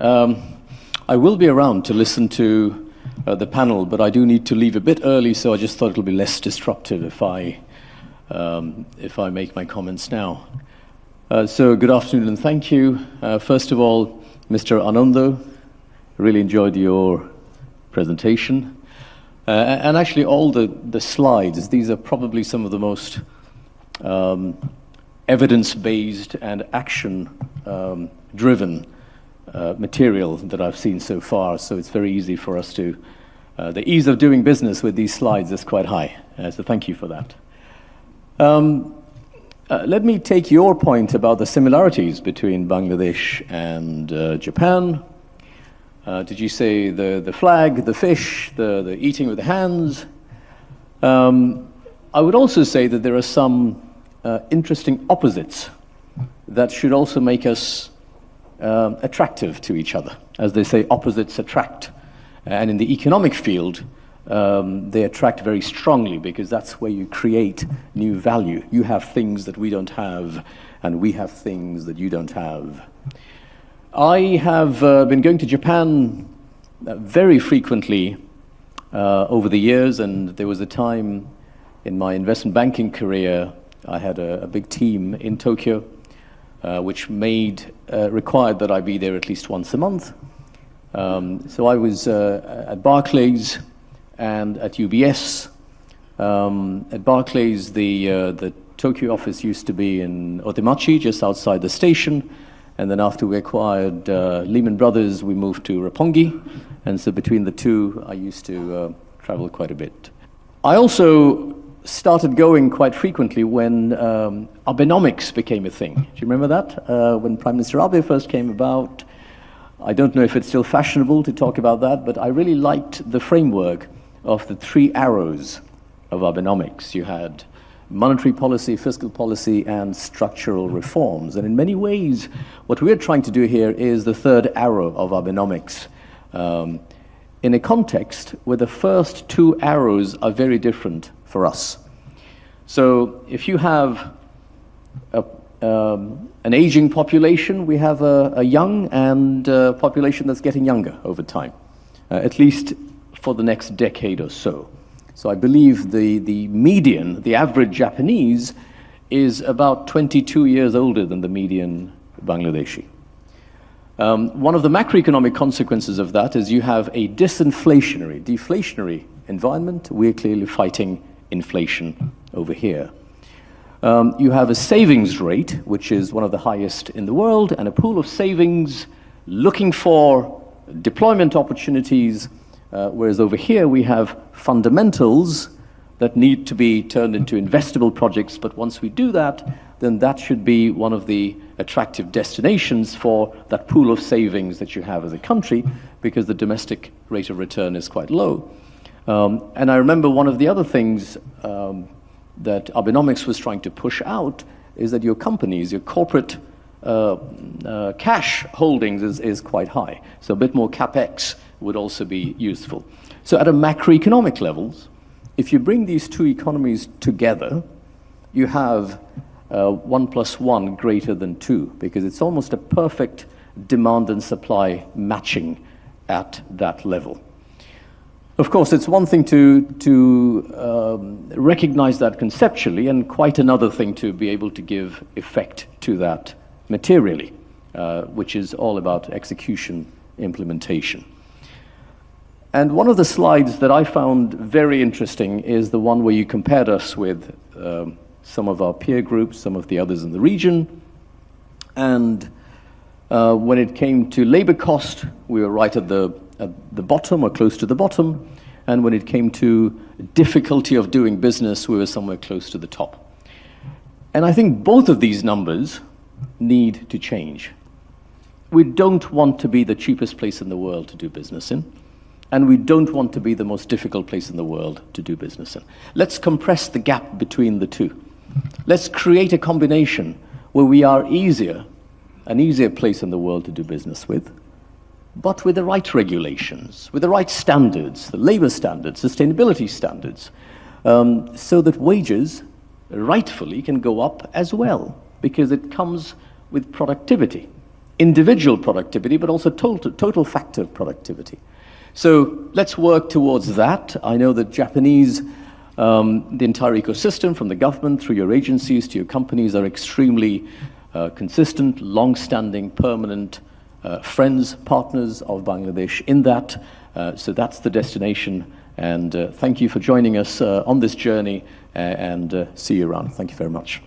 Um, I will be around to listen to the panel, but I do need to leave a bit early, so I just thought it'll be less disruptive if I make my comments now. So good afternoon and thank you. First of all, Mr. Anando, really enjoyed your presentation. And actually all the slides, these are probably some of the most evidence-based and action-driven material that I've seen so far, so it's very easy for us to, the ease of doing business with these slides is quite high, so thank you for that. Let me take your point about the similarities between Bangladesh and Japan. Did you say the flag, the fish, the eating with the hands? I would also say that there are some interesting opposites that should also make us attractive to each other. As they say, opposites attract. And in the economic field, they attract very strongly because that's where you create new value. You have things that we don't have, and we have things that you don't have. I have been going to Japan very frequently over the years, and there was a time in my investment banking career I had a big team in Tokyo, which required that I be there at least once a month. So I was at Barclays and at UBS. At Barclays, the Tokyo office used to be in Otemachi, just outside the station. And then after we acquired Lehman Brothers, we moved to Roppongi. And so between the two, I used to travel quite a bit. I also started going quite frequently when Abenomics became a thing. Do you remember that? When Prime Minister Abe first came about, I don't know if it's still fashionable to talk about that, but I really liked the framework of the three arrows of Abenomics. You had monetary policy, fiscal policy, and structural reforms. And in many ways, what we're trying to do here is the third arrow of Abenomics, in a context where the first two arrows are very different for us. So if you have an aging population, we have a young and population that's getting younger over time, at least for the next decade or so. So I believe the median, the average Japanese, is about 22 years older than the median Bangladeshi. One of the macroeconomic consequences of that is you have a disinflationary, deflationary environment. We're clearly fighting inflation over here. You have a savings rate, which is one of the highest in the world, and a pool of savings looking for deployment opportunities, whereas over here we have fundamentals that need to be turned into investable projects, but once we do that, then that should be one of the attractive destinations for that pool of savings that you have as a country, because the domestic rate of return is quite low. And I remember one of the other things that Abenomics was trying to push out is that your companies, your corporate cash holdings is quite high. So a bit more capex would also be useful. So at a macroeconomic levels, if you bring these two economies together, you have 1 + 1 greater than 2, because it's almost a perfect demand and supply matching at that level. Of course, it's one thing to recognize that conceptually, and quite another thing to be able to give effect to that materially, which is all about execution, implementation. And one of the slides that I found very interesting is the one where you compared us with some of our peer groups, some of the others in the region. And when it came to labor cost, we were right at the bottom or close to the bottom. And when it came to difficulty of doing business, we were somewhere close to the top. And I think both of these numbers need to change. We don't want to be the cheapest place in the world to do business in. And we don't want to be the most difficult place in the world to do business in. Let's compress the gap between the two. Let's create a combination where we are an easier place in the world to do business with, but with the right regulations, with the right standards, the labor standards, sustainability standards, so that wages rightfully can go up as well, because it comes with productivity. individual productivity, but also total factor productivity. So let's work towards that. I know that Japanese, the entire ecosystem, from the government through your agencies to your companies, are extremely consistent, long-standing, permanent friends, partners of Bangladesh in that. So that's the destination. And thank you for joining us on this journey, and see you around. Thank you very much.